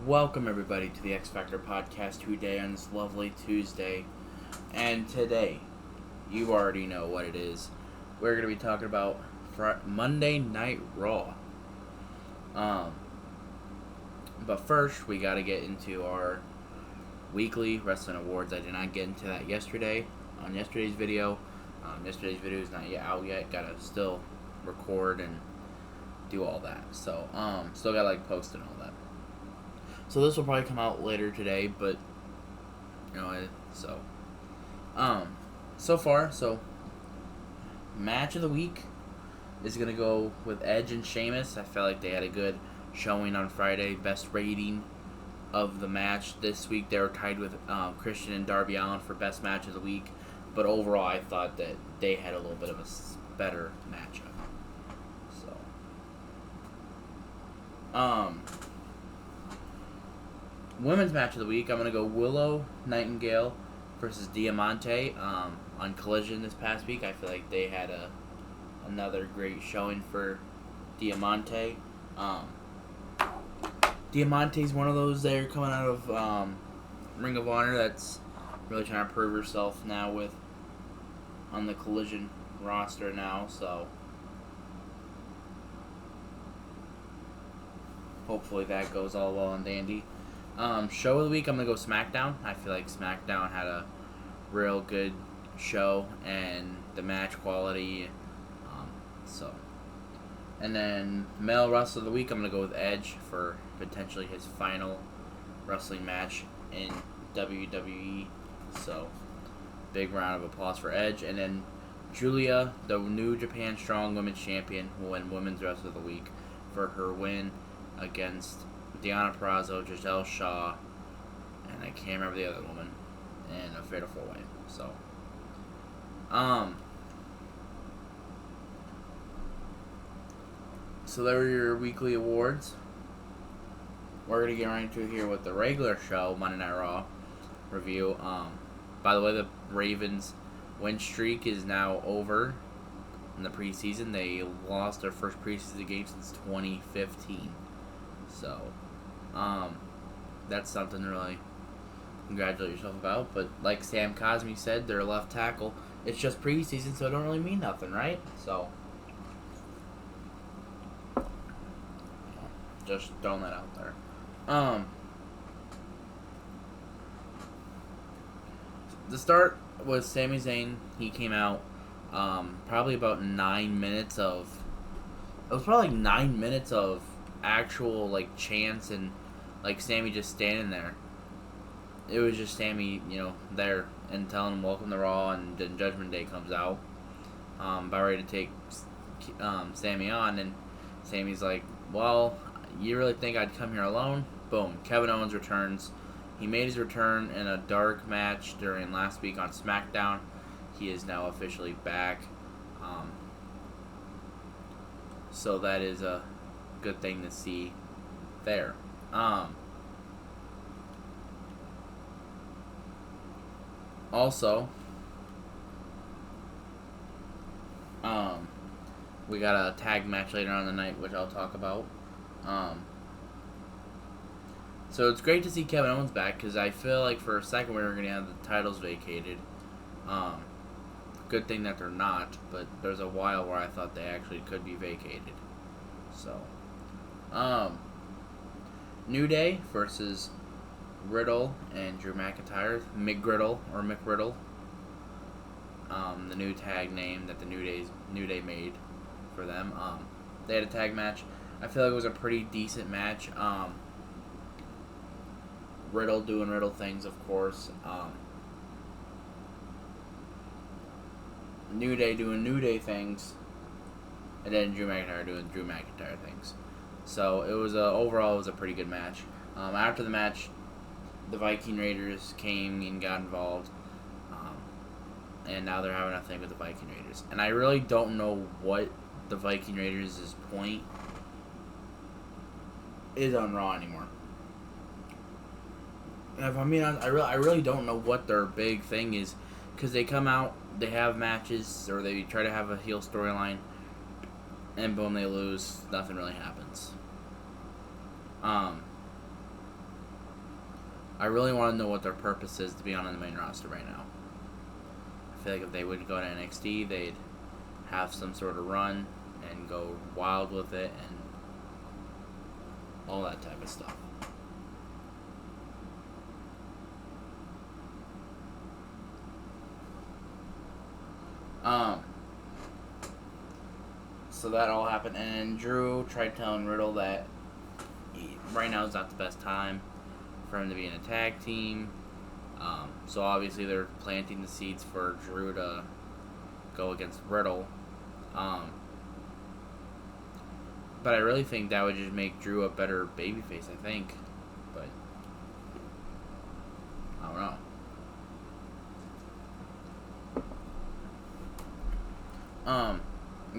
Welcome everybody to the X Factor podcast today on this lovely Tuesday. And today, you already know what it is. We're going to be talking about Monday Night Raw. But first, we got to get into our weekly wrestling awards. I did not get into that yesterday on yesterday's video. Yesterday's video is not yet out yet. Got to still record and do all that. So, still got to post and all that. So this will probably come out later today, but so match of the week is gonna go with Edge and Sheamus. I felt like they had a good showing on Friday. Best rating of the match this week. They were tied with Christian and Darby Allin for best match of the week, but overall I thought that they had a little bit of a better matchup. So, women's match of the week, I'm going to go Willow Nightingale versus Diamante on Collision this past week. I feel like they had another great showing for Diamante. Diamante's one of those that are coming out of Ring of Honor that's really trying to prove herself now on the Collision roster now, so hopefully that goes all well and dandy. Show of the week, I'm going to go SmackDown. I feel like SmackDown had a real good show and the match quality. And then male wrestler of the week, I'm going to go with Edge for potentially his final wrestling match in WWE. So, big round of applause for Edge. And then Julia, the New Japan Strong Women's Champion, will win Women's Wrestler of the Week for her win against Deonna Purrazzo, Giselle Shaw, and I can't remember the other woman, in a fatal 4-way. So there were your weekly awards. We're going to get right into it here with the regular show, Monday Night Raw review. By the way, the Ravens' win streak is now over in the preseason. They lost their first preseason game since 2015. So, that's something to really congratulate yourself about. But like Sam Cosmi said, their left tackle, it's just preseason, so it don't really mean nothing, right? So, just throwing that out there. The start was Sami Zayn. He came out probably about 9 minutes of... It was probably 9 minutes of actual chants and Sammy just standing there. It was just Sammy, there and telling him welcome to Raw, and then Judgment Day comes out, about ready to take Sammy on, and Sammy's like, well, you really think I'd come here alone? Boom. Kevin Owens returns. He made his return in a dark match during last week on SmackDown. He is now officially back. So that is a good thing to see there. Also, we got a tag match later on in the night, which I'll talk about. So it's great to see Kevin Owens back, because I feel like for a second we were going to have the titles vacated. Good thing that they're not, but there's a while where I thought they actually could be vacated. So, New Day versus Riddle and Drew McIntyre. McGriddle or McRiddle. The new tag name that the New Day made for them. They had a tag match. I feel like it was a pretty decent match. Riddle doing Riddle things, of course. New Day doing New Day things. And then Drew McIntyre doing Drew McIntyre things. So it was overall it was a pretty good match. After the match, the Viking Raiders came and got involved, and now they're having a thing with the Viking Raiders. And I really don't know what the Viking Raiders' point is on Raw anymore. And if I'm being honest, I really don't know what their big thing is, because they come out, they have matches, or they try to have a heel storyline, and boom, they lose. Nothing really happens. I really want to know what their purpose is to be on the main roster right now. I feel like if they would go to NXT, they'd have some sort of run and go wild with it and all that type of stuff. So that all happened, and Drew tried telling Riddle that right now is not the best time for him to be in a tag team. So obviously they're planting the seeds for Drew to go against Riddle. But I really think that would just make Drew a better babyface, I think. But I don't know.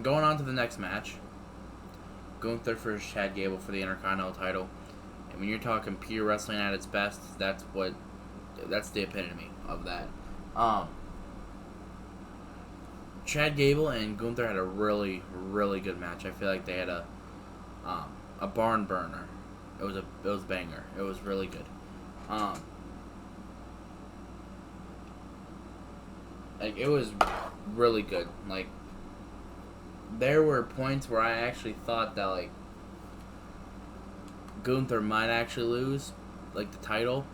Going on to the next match. Gunther versus Chad Gable for the Intercontinental title. And when you're talking pure wrestling at its best, that's the epitome of that. Chad Gable and Gunther had a really, really good match. I feel like they had a barn burner. It was a banger. It was really good. Like, it was really good. Like, there were points where I actually thought that, like, Gunther might actually lose, like, the title,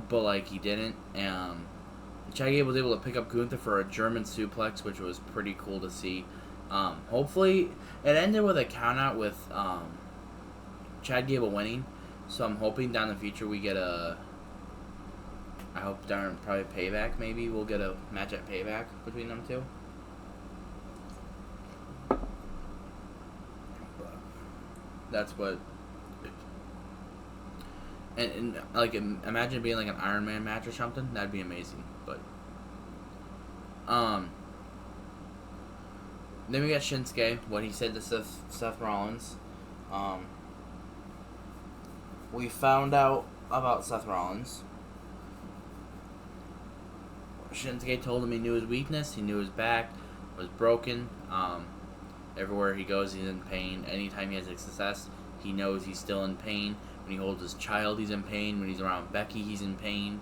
but, like, he didn't. Chad Gable was able to pick up Gunther for a German suplex, which was pretty cool to see. Hopefully, it ended with a countout with Chad Gable winning, so I'm hoping down the future we get I hope down probably Payback, maybe we'll get a match at Payback between them two. That's what. And like, imagine being like an Iron Man match or something. That'd be amazing. But then we got Shinsuke. What he said to Seth Rollins. We found out about Seth Rollins. Shinsuke told him he knew his weakness. He knew his back was broken. Everywhere he goes, he's in pain. Anytime he has success, he knows he's still in pain. When he holds his child, he's in pain. When he's around Becky, he's in pain.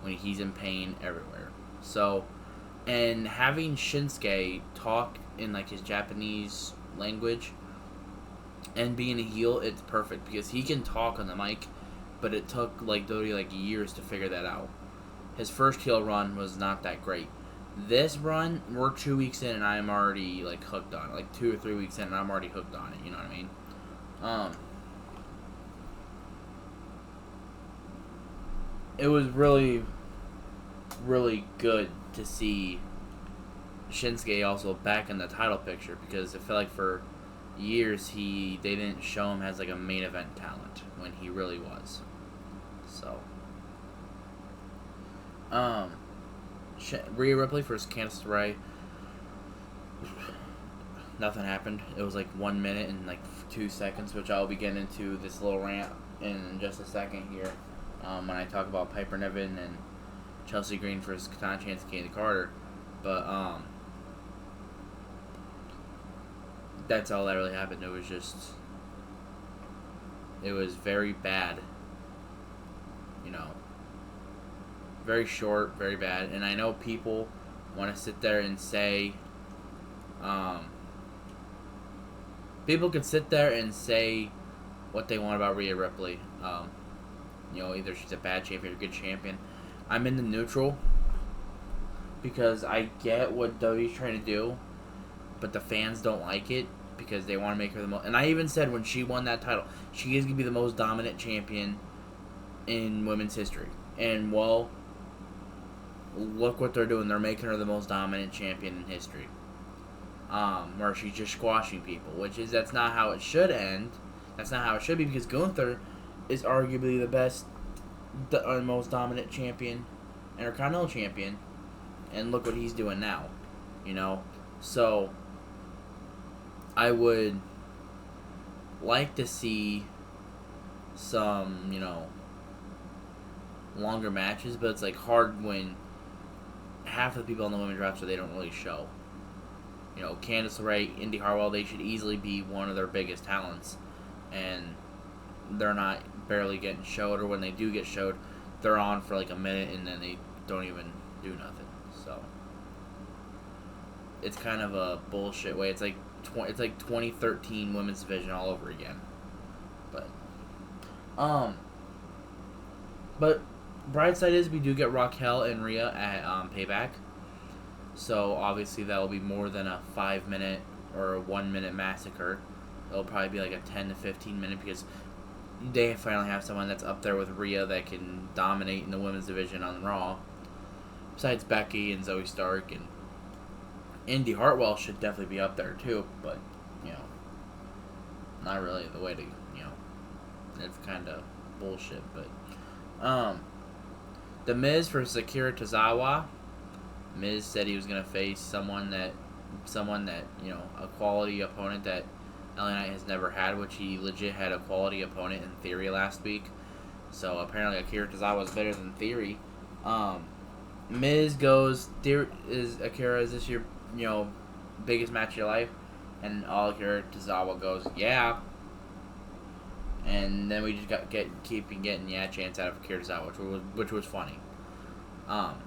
When he's in pain everywhere. So, and having Shinsuke talk in like his Japanese language and being a heel, it's perfect because he can talk on the mic, but it took like Dodie like years to figure that out. His first heel run was not that great. This run, we're 2 weeks in and I'm already like hooked on it. Like 2 or 3 weeks in and I'm already hooked on it, you know what I mean? It was really, really good to see Shinsuke also back in the title picture because it felt like for years they didn't show him as like a main event talent when he really was. So, Rhea Ripley versus Candice LeRae. Nothing happened. It was like 1 minute and like 2 seconds, which I'll be getting into this little rant in just a second here. When I talk about Piper Niven and Chelsea Green versus Katana Chance and Candy Carter. But, that's all that really happened. It was very bad. You know, very short, very bad. And I know people want to sit there and say, people can sit there and say what they want about Rhea Ripley. You know, either she's a bad champion or a good champion. I'm in the neutral because I get what Dodie's trying to do, but the fans don't like it because they want to make her the most. And I even said when she won that title, she is going to be the most dominant champion in women's history. And, well, look what they're doing. They're making her the most dominant champion in history. Where she's just squashing people, that's not how it should end. That's not how it should be because Gunther is arguably the best, most dominant champion, Intercontinental champion, and look what he's doing now, you know. So I would like to see some, you know, longer matches, but it's like hard when half of the people on the women's roster they don't really show. You know, Candice LeRae, Indy Hartwell, they should easily be one of their biggest talents, and they're not barely getting showed, or when they do get showed, they're on for like a minute and then they don't even do nothing. So it's kind of a bullshit way. It's like 2013 women's division all over again. But bright side is we do get Raquel and Rhea at Payback. So obviously that will be more than a 5-minute or a 1-minute massacre. It'll probably be like a 10 to 15 minute because they finally have someone that's up there with Rhea that can dominate in the women's division on Raw. Besides Becky and Zoe Stark, and Indy Hartwell should definitely be up there too, but not really the way to it's kind of bullshit. But The Miz versus Akira Tozawa. Miz said he was gonna face someone that a quality opponent that LA Knight has never had, which he legit had a quality opponent in Theory last week. So apparently Akira Tozawa is better than Theory. Miz goes, Akira, is this your biggest match of your life? And all Akira Tozawa goes, yeah. And then we just keep getting chants out of Akira Tozawa, which was funny. And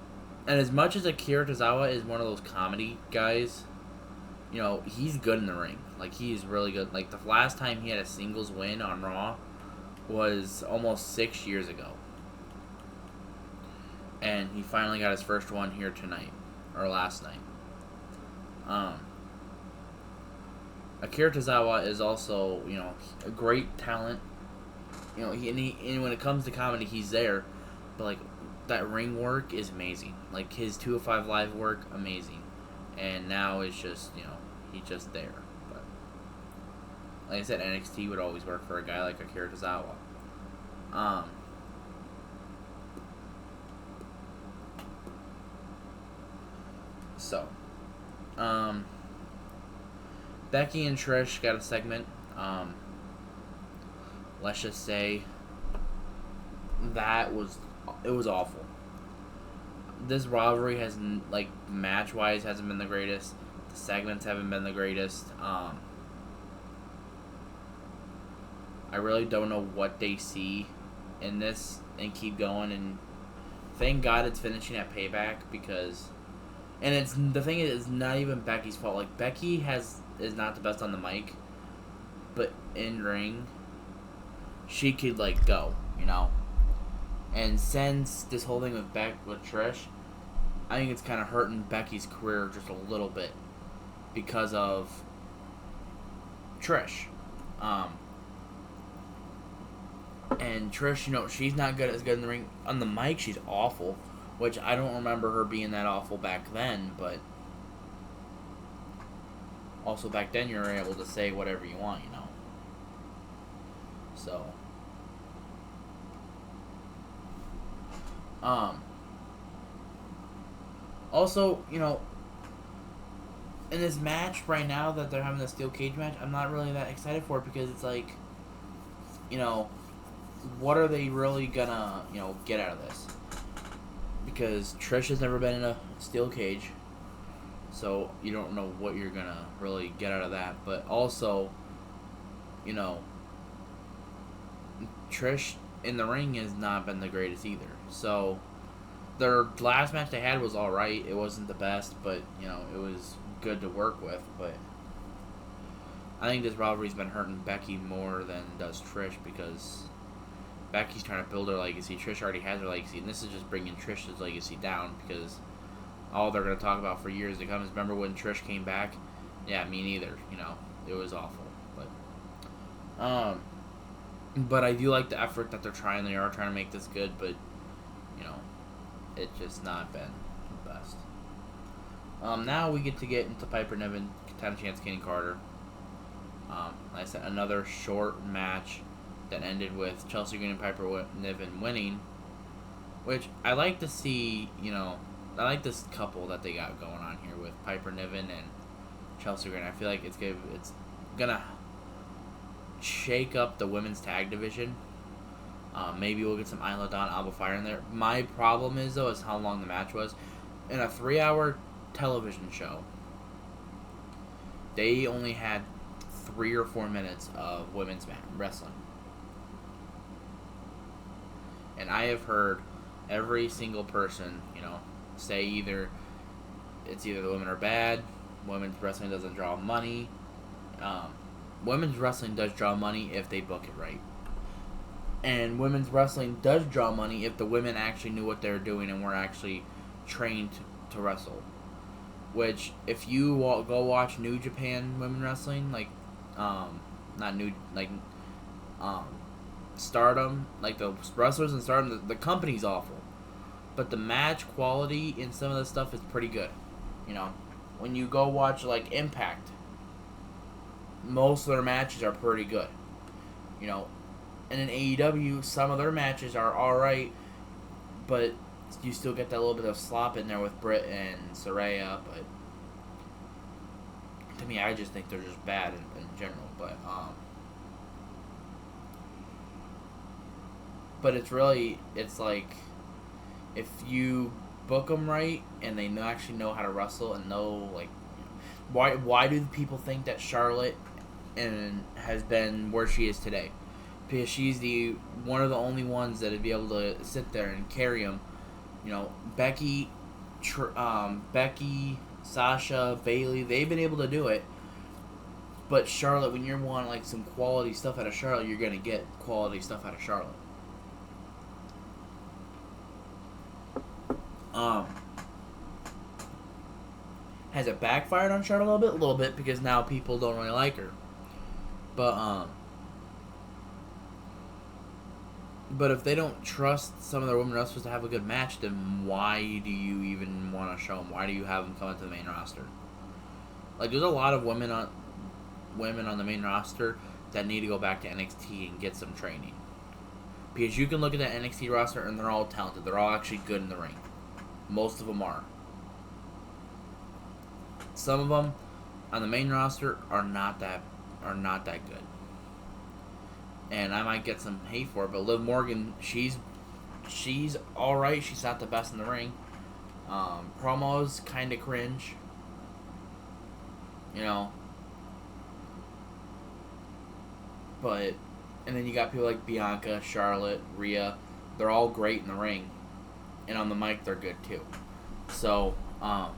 as much as Akira Tozawa is one of those comedy guys, he's good in the ring. Like, he's really good. Like, the last time he had a singles win on Raw was almost 6 years ago. And he finally got his first one here tonight, or last night. Akira Tozawa is also, a great talent. And when it comes to comedy, he's there. But, like, that ring work is amazing. Like, his 205 Live work, amazing. And now it's just, he's just there. But, like I said, NXT would always work for a guy like Akira Tozawa. Becky and Trish got a segment. Let's just say it was awful. This rivalry has, like, match-wise hasn't been the greatest. The segments haven't been the greatest. I really don't know what they see in this and keep going. And thank God it's finishing at Payback because... And the thing is, it's not even Becky's fault. Like, Becky is not the best on the mic, but in ring, she could, like, go, And since this whole thing with Trish, I think it's kind of hurting Becky's career just a little bit because of Trish. And Trish, she's not as good in the ring. On the mic, she's awful, which I don't remember her being that awful back then, but also back then you were able to say whatever you want, So, also, in this match right now that they're having the steel cage match, I'm not really that excited for it because it's like, what are they really gonna, get out of this? Because Trish has never been in a steel cage, so you don't know what you're gonna really get out of that. But also, Trish in the ring has not been the greatest either. So their last match they had was alright. It wasn't the best, but it was good to work with. But I think this rivalry's been hurting Becky more than does Trish because Becky's trying to build her legacy. Trish already has her legacy, and this is just bringing Trish's legacy down because all they're going to talk about for years to come is, remember when Trish came back? Yeah, me neither. It was awful. But I do like the effort that they're trying. They are trying to make this good, but it's just not been the best. Now we get into Piper Niven, Time Chance, Kenny Carter. Like I said, another short match that ended with Chelsea Green and Piper Niven winning, which I like to see. I like this couple that they got going on here with Piper Niven and Chelsea Green. I feel like it's gonna shake up the women's tag division. Maybe we'll get some Isla Dawn, Alba Fire in there. My problem is how long the match was. In a 3-hour television show, they only had 3 or 4 minutes of women's wrestling. And I have heard every single person, say either the women are bad, women's wrestling doesn't draw money. Women's wrestling does draw money if they book it right. And women's wrestling does draw money if the women actually knew what they were doing and were actually trained to wrestle. Which, if you go watch New Japan women wrestling, Stardom, like the wrestlers in Stardom, the company's awful. But the match quality in some of the stuff is pretty good. When you go watch, like, Impact, most of their matches are pretty good. And in AEW, some of their matches are alright, but you still get that little bit of slop in there with Britt and Saraya, but to me, I just think they're just bad in general, but it's like, if you book them right, and they actually know how to wrestle, and know, like, why do people think that Charlotte has been where she is today? Because she's one of the only ones that would be able to sit there and carry them. Becky, Sasha, Bayley, they've been able to do it. But Charlotte, when you want like some quality stuff out of Charlotte, you're gonna get quality stuff out of Charlotte. Has it backfired on Charlotte a little bit? A little bit, because now people don't really like her. But if they don't trust some of their women wrestlers to have a good match, then why do you even want to show them? Why do you have them come into the main roster? Like, there's a lot of women on the main roster that need to go back to NXT and get some training. Because you can look at that NXT roster and they're all talented. They're all actually good in the ring. Most of them are. Some of them on the main roster are not that good. And I might get some hate for it, but Liv Morgan, she's alright. She's not the best in the ring. Promos kind of cringe. But, and then you got people like Bianca, Charlotte, Rhea. They're all great in the ring. And on the mic, they're good too. So, and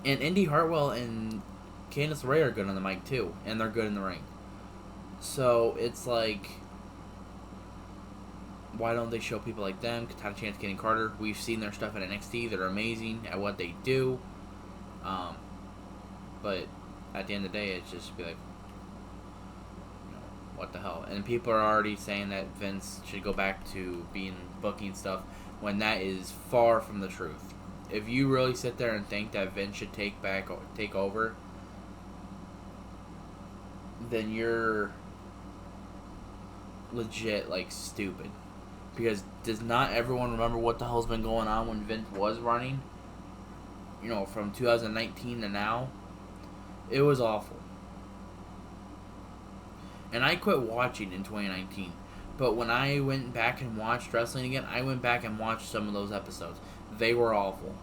Indy Hartwell and Candice LeRae are good on the mic too, and they're good in the ring. So it's like, why don't they show people like them? Katana Chance, Kenny Carter. We've seen their stuff at NXT. They're amazing at what they do. But at the end of the day, it's just be like, what the hell? And people are already saying that Vince should go back to booking stuff, when that is far from the truth. If you really sit there and think that Vince should take over, then you're legit, like, stupid. Because does not everyone remember what the hell's been going on when Vince was running? From 2019 to now? It was awful. And I quit watching in 2019. But when I went back and watched wrestling again, I went back and watched some of those episodes. They were awful.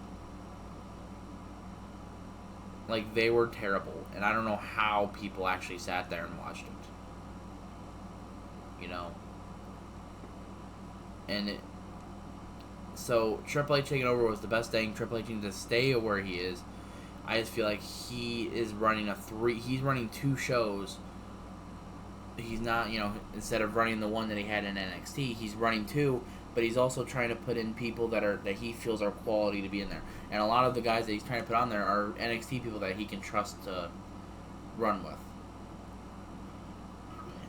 Like, they were terrible. And I don't know how people actually sat there and watched it. So, Triple H taking over was the best thing. Triple H needs to stay where he is. I just feel like he is running he's running 2 shows. He's not, instead of running the one that he had in NXT, he's running 2, but he's also trying to put in people that he feels are quality to be in there. And a lot of the guys that he's trying to put on there are NXT people that he can trust to run with.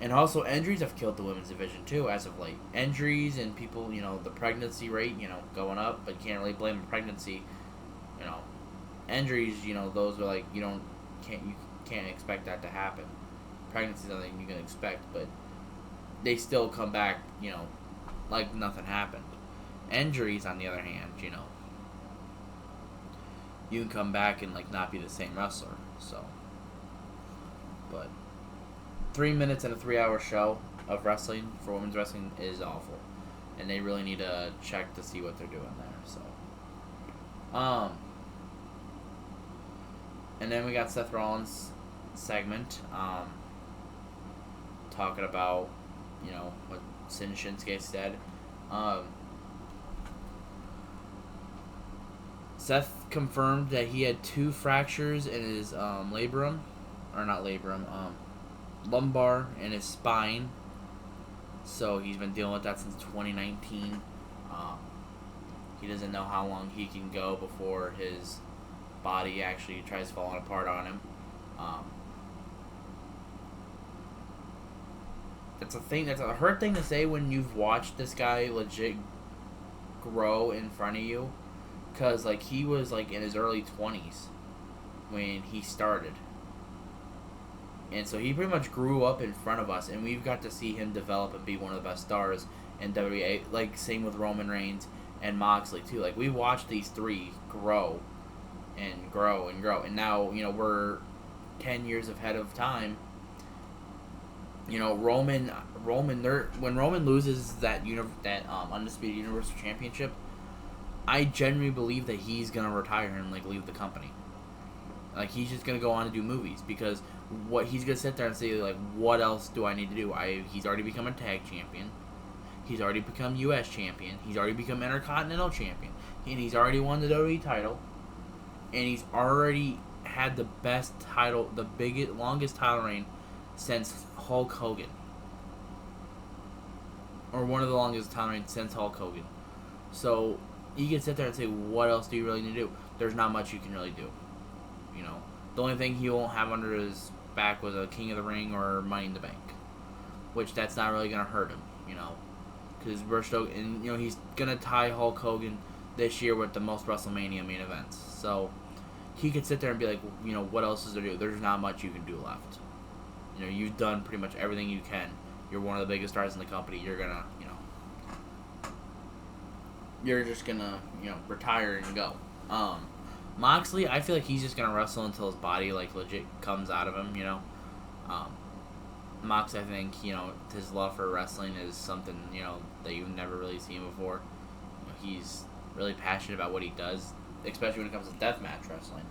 And also, injuries have killed the women's division too, as of late. Injuries and people, the pregnancy rate, going up, but you can't really blame pregnancy. Injuries, those are like, you can't expect that to happen. Pregnancy is something you can expect, but they still come back, like nothing happened. Injuries, on the other hand, you can come back and, like, not be the same wrestler. So, but 3 minutes in a 3-hour show of wrestling for women's wrestling is awful, and they really need to check to see what they're doing there. So, and then we got Seth Rollins segment, talking about what Shinsuke said. Um, Seth confirmed that he had 2 fractures in his labrum, or not labrum, lumbar and his spine. So he's been dealing with that since 2019. He doesn't know how long he can go before his body actually tries falling apart on him. That's a thing. That's a hard thing to say when you've watched this guy legit grow in front of you, because like he was like in his early 20s when he started, and so he pretty much grew up in front of us, and we've got to see him develop and be one of the best stars in WWE. Like same with Roman Reigns and Moxley too. Like we watched these 3 grow and grow and grow, and now we're 10 years ahead of time. Roman, when Roman loses that Undisputed Universal Championship, I genuinely believe that he's gonna retire and like leave the company. Like he's just gonna go on and do movies, because what he's gonna sit there and say like, what else do I need to do? He's already become a tag champion, he's already become U.S. champion, he's already become Intercontinental champion, and he's already won the WWE title, and he's already had the best title, the biggest, longest title reign since Hulk Hogan, or one of the longest title reigns since Hulk Hogan. So you can sit there and say, what else do you really need to do? There's not much you can really do. The only thing he won't have under his back was a King of the Ring or Money in the Bank, which that's not really gonna hurt him. Because we're still, and he's gonna tie Hulk Hogan this year with the most WrestleMania main events. So he could sit there and be like, what else is there to do? There's not much you can do left. You've done pretty much everything you can. You're one of the biggest stars in the company. You're gonna, you're just gonna, retire and go. Moxley, I feel like he's just gonna wrestle until his body like legit comes out of him. Mox, I think, his love for wrestling is something that you've never really seen before. He's really passionate about what he does, especially when it comes to deathmatch wrestling.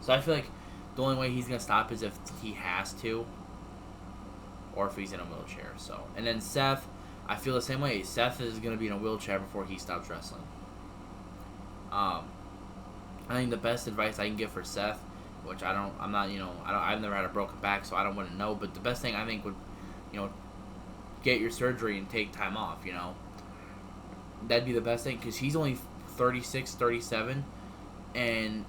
So I feel like the only way he's gonna stop is if he has to, or if he's in a wheelchair. So, and then Seth, I feel the same way. Seth is gonna be in a wheelchair before he stops wrestling. I think the best advice I can give for Seth, which I've never had a broken back, so I don't want to know, but the best thing I think would, get your surgery and take time off. That'd be the best thing, because he's only 36, 37, and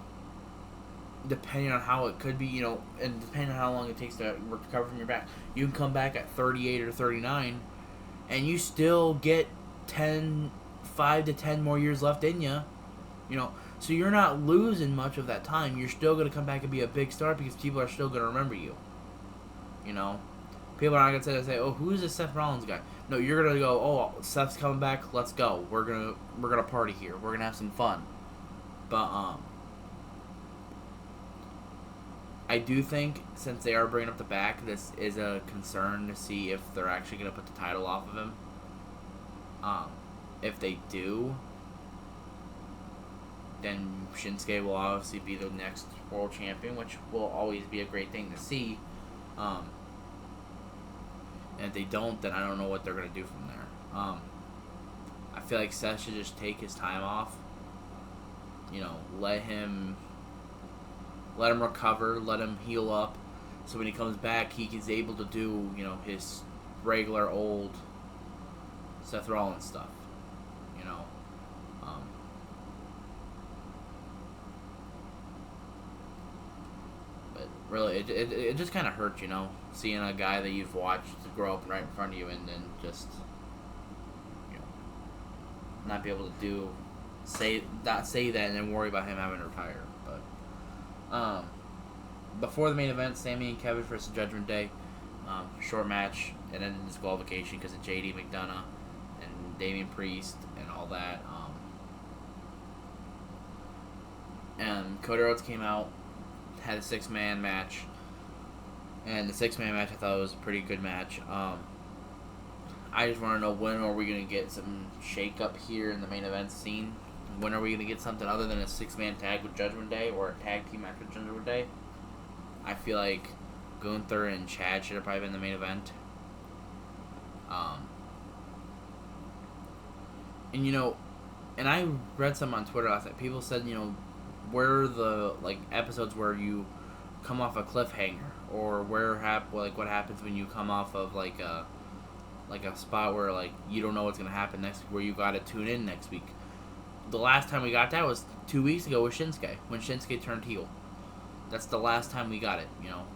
depending on how it could be, and depending on how long it takes to recover from your back, you can come back at 38 or 39, and you still get 5 to 10 more years left in you, so you're not losing much of that time. You're still going to come back and be a big star, because people are still going to remember you. People are not going to say, oh, who's this Seth Rollins guy? No, you're going to go, oh, Seth's coming back, let's go. We're going to party here. We're going to have some fun. But, I do think, since they are bringing up the back, this is a concern to see if they're actually going to put the title off of him. If they do, then Shinsuke will obviously be the next world champion, which will always be a great thing to see. And if they don't, then I don't know what they're going to do from there. I feel like Seth should just take his time off. Let him recover, let him heal up, so when he comes back, he is able to do, his regular old Seth Rollins stuff. But really, it just kind of hurts, seeing a guy that you've watched grow up right in front of you, and then just, not be able to say that and then worry about him having to retire. But before the main event, Sami and Kevin versus Judgment Day, short match, and then disqualification because of JD McDonough and Damian Priest and all that. And Cody Rhodes came out, had a 6-man match, and the 6-man match I thought was a pretty good match. I just want to know, when are we going to get some shake-up here in the main event scene? When are we going to get something other than a 6-man tag with Judgment Day, or a tag team match with Judgment Day? I feel like Gunther and Chad should have probably been the main event. And and I read some on Twitter last night. People said, where are the episodes where you come off a cliffhanger, or what happens when you come off of a spot where you don't know what's gonna happen next, where you gotta tune in next week. The last time we got that was 2 weeks ago with Shinsuke, when Shinsuke turned heel. That's the last time we got it.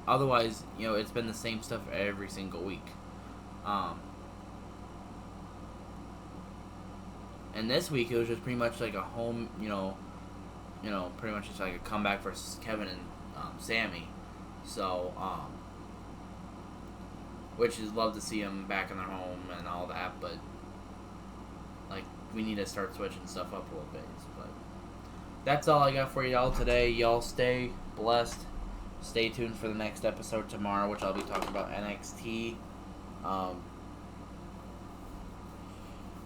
Otherwise, it's been the same stuff every single week. And this week it was just pretty much like a home, pretty much just like a comeback for Kevin and Sammy. So, which is love to see them back in their home and all that, but we need to start switching stuff up a little bit. But that's all I got for y'all today. Y'all stay blessed. Stay tuned for the next episode tomorrow, which I'll be talking about NXT.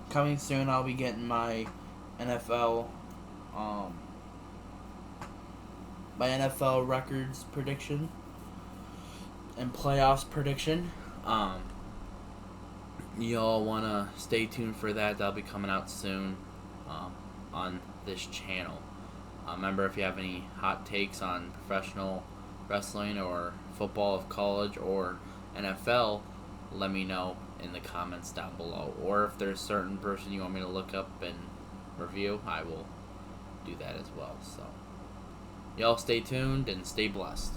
Coming soon, I'll be getting my NFL records prediction and playoffs prediction. Y'all wanna stay tuned for that. That'll be coming out soon on this channel. Remember, if you have any hot takes on professional wrestling or football of college or NFL, let me know in the comments down below. Or if there's a certain person you want me to look up and review, I will do that as well. So, y'all stay tuned and stay blessed.